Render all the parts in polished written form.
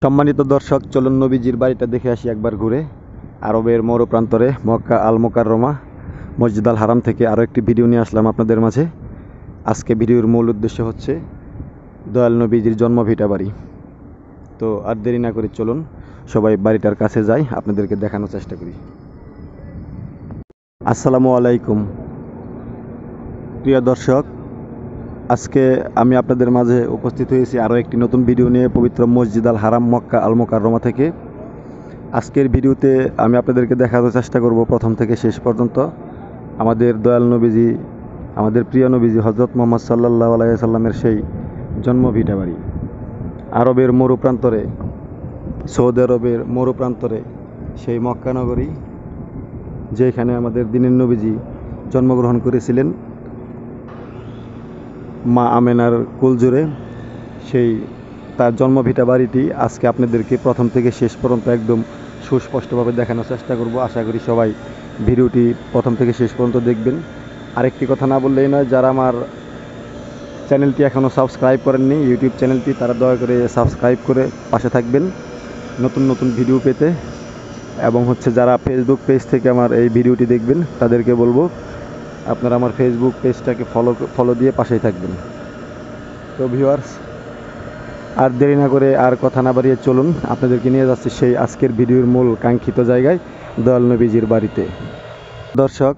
সম্মানিত দর্শক, চলুন নবীজির বাড়িটা দেখে আসি একবার ঘুরে। আরবের মরুপ্রান্তরে মক্কা আল মোকাররমা মসজিদ আল হারাম থেকে আরও একটি ভিডিও নিয়ে আসলাম আপনাদের মাঝে। আজকে ভিডিওর মূল উদ্দেশ্য হচ্ছে দয়াল নবীজির জন্মভিটা বাড়ি। তো আর দেরি না করে চলুন সবাই বাড়িটার কাছে যাই, আপনাদেরকে দেখানোর চেষ্টা করি। আসসালামু আলাইকুম প্রিয় দর্শক, আজকে আমি আপনাদের মাঝে উপস্থিত হয়েছি আরও একটি নতুন ভিডিও নিয়ে পবিত্র মসজিদ আল হারাম মক্কা আল মোকাররমা থেকে। আজকের ভিডিওতে আমি আপনাদেরকে দেখানোর চেষ্টা করব প্রথম থেকে শেষ পর্যন্ত আমাদের দয়াল নবীজি, আমাদের প্রিয় নবীজি হজরত মুহাম্মদ সাল্লাল্লাহু আলাইহি সাল্লামের সেই জন্মভিটা বাড়ি। আরবের মরুপ্রান্তরে, সৌদি আরবের মরুপ্রান্তরে সেই মক্কা নগরী, যেখানে আমাদের দিনের নবীজি জন্মগ্রহণ করেছিলেন মা আমেনার কুলজুরে, সেই তার জন্মভিটা বাড়িটি আজকে আপনাদেরকে প্রথম থেকে শেষ পর্যন্ত একদম সুস্পষ্টভাবে দেখানোর চেষ্টা করব। আশা করি সবাই ভিডিওটি প্রথম থেকে শেষ পর্যন্ত দেখবেন। আরেকটি কথা না বললেই নয়, যারা আমার চ্যানেলটি এখনও সাবস্ক্রাইব করেননি, ইউটিউব চ্যানেলটি, তারা দয়া করে সাবস্ক্রাইব করে পাশে থাকবেন নতুন নতুন ভিডিও পেতে। এবং যারা ফেসবুক পেজ থেকে আমার এই ভিডিওটি দেখবেন, তাদেরকে বলবো আপনারা আমার ফেসবুক পেজটাকে ফলো দিয়ে পাশেই থাকবেন। তো ভিউয়ার্স, আর দেরি না করে আর কথা না বাড়িয়ে চলুন আপনাদেরকে নিয়ে যাচ্ছি সেই আজকের ভিডিওর মূল কাঙ্ক্ষিত জায়গায়, দয়াল নবীজির বাড়িতে। দর্শক,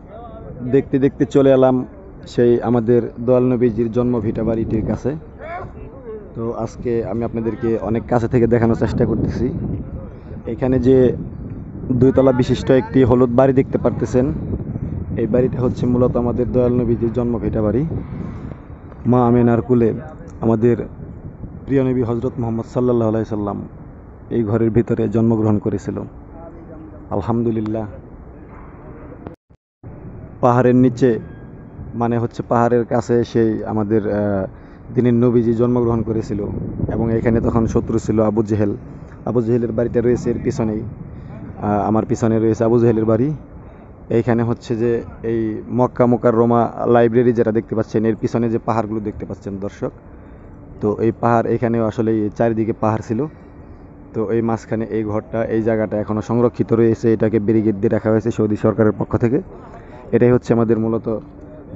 দেখতে দেখতে চলে এলাম সেই আমাদের দয়াল নবীজির জন্মভিটা বাড়িটির কাছে। তো আজকে আমি আপনাদেরকে অনেক কাছে থেকে দেখানোর চেষ্টা করতেছি। এখানে যে দুইতলা বিশিষ্ট একটি হলুদ বাড়ি দেখতে পারতেছেন, এই বাড়িটা হচ্ছে মূলত আমাদের দয়াল নবীজির জন্মভিটা বাড়ি। মা আমেনার কুলে আমাদের প্রিয় নবী হজরত মুহাম্মদ সাল্লাল্লাহু আলাইহি সাল্লাম এই ঘরের ভিতরে জন্মগ্রহণ করেছিল। আলহামদুলিল্লাহ। পাহাড়ের নিচে, মানে পাহাড়ের কাছে সেই আমাদের দিনের নবীজি জন্মগ্রহণ করেছিল। এবং এখানে তখন শত্রু ছিল আবু জেহেল। আবু জেহেলের বাড়িটা রয়েছে এর পিছনেই, আমার পিছনে রয়েছে আবু জেহেলের বাড়ি। এইখানে যে এই মক্কা মোকাররমা লাইব্রেরি যেটা দেখতে পাচ্ছেন, এর পিছনে যে পাহাড়গুলো দেখতে পাচ্ছেন দর্শক, তো এই পাহাড়, এখানেও আসলে চারিদিকে পাহাড় ছিল। তো এই মাঝখানে এই ঘরটা, এই জায়গাটা এখনও সংরক্ষিত রয়েছে, এটাকে ব্যারিকেড দিয়ে রাখা হয়েছে সৌদি সরকারের পক্ষ থেকে। এটাই আমাদের মূলত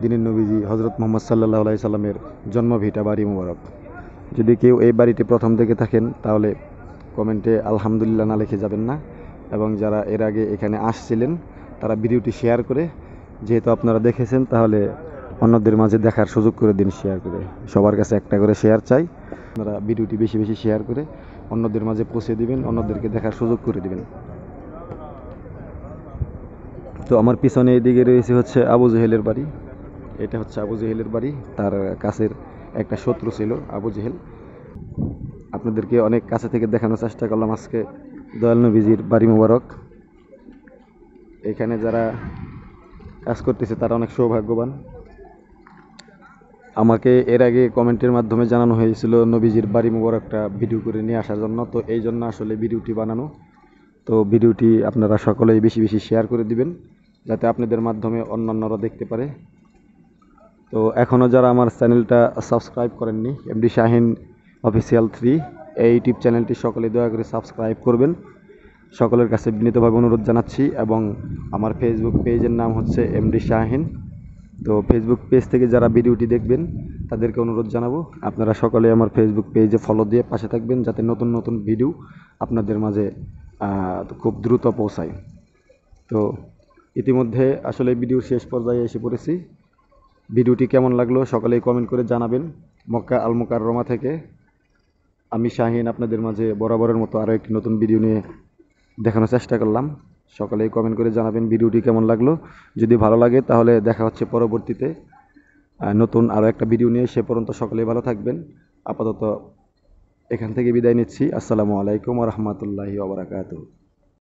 দিনের নবীজি হজরত মুহাম্মদ সাল্লাল্লাহু আলাইহি সাল্লামের জন্মভিটা বাড়ি মুবারক। যদি কেউ এই বাড়িটি প্রথম থেকে থাকেন তাহলে কমেন্টে আলহামদুলিল্লাহ না লিখে যাবেন না। এবং যারা এর আগে এখানে আসছিলেন তারা ভিডিওটি শেয়ার করে, যেহেতু আপনারা দেখেছেন, তাহলে অন্যদের মাঝে দেখার সুযোগ করে দিন শেয়ার করে। সবার কাছে একটা করে শেয়ার চাই, আপনারা ভিডিওটি বেশি বেশি শেয়ার করে অন্যদের মাঝে পৌঁছে দিবেন, অন্যদেরকে দেখার সুযোগ করে দিবেন। তো আমার পিছনে এদিকে রয়েছে আবু জেহেলের বাড়ি। এটা আবু জেহেলের বাড়ি, তার কাছের একটা শত্রু ছিল আবু জেহেল। আপনাদেরকে অনেক কাছে থেকে দেখানোর চেষ্টা করলাম আজকে দয়াল নবীজির বাড়ি মুবারক। এখানে যারা কাজ করতেছে তারা অনেক সৌভাগ্যবান। আমাকে এর আগে কমেন্টের মাধ্যমে জানানো হয়েছিল নবীজির বাড়ি মুবারকটা ভিডিও করে নিয়ে আসার জন্য, তো এই জন্য আসলে ভিডিওটি বানানো। তো ভিডিওটি আপনারা সকলেই বেশি বেশি শেয়ার করে দিবেন, যাতে আপনাদের মাধ্যমে অন্যান্যরা দেখতে পারে। তো এখনও যারা আমার চ্যানেলটা সাবস্ক্রাইব করেননি, এমডি শাহিন অফিসিয়াল 3, এই ইউটিউব চ্যানেলটি সকলে দয়া করে সাবস্ক্রাইব করবেন, সকলের কাছে বিনীতভাবে অনুরোধ জানাচ্ছি। এবং আমার ফেসবুক পেজের নাম এমডি শাহিন। তো ফেসবুক পেজ থেকে যারা ভিডিওটি দেখবেন তাদেরকে অনুরোধ জানাবো আপনারা সকলে আমার ফেসবুক পেজে ফলো দিয়ে পাশে থাকবেন, যাতে নতুন নতুন ভিডিও আপনাদের মাঝে খুব দ্রুত পৌঁছায়। তো ইতিমধ্যে আসলে ভিডিওর শেষ পর্যায়ে এসে পড়েছি। ভিডিওটি কেমন লাগলো সকলেই কমেন্ট করে জানাবেন। মক্কা আল মোকাররমা থেকে আমি শাহিন আপনাদের মাঝে বরাবরের মতো আরও একটি নতুন ভিডিও নিয়ে দেখানোর চেষ্টা করলাম। সকলেই কমেন্ট করে জানাবেন ভিডিওটি কেমন লাগলো। যদি ভালো লাগে তাহলে দেখা হচ্ছে পরবর্তীতে নতুন আরও একটা ভিডিও নিয়ে। সে পর্যন্ত সকলেই ভালো থাকবেন। আপাতত এখান থেকে বিদায় নিচ্ছি। আসসালামু আলাইকুম ওয়া রাহমাতুল্লাহি ওয়া বারাকাতুহু।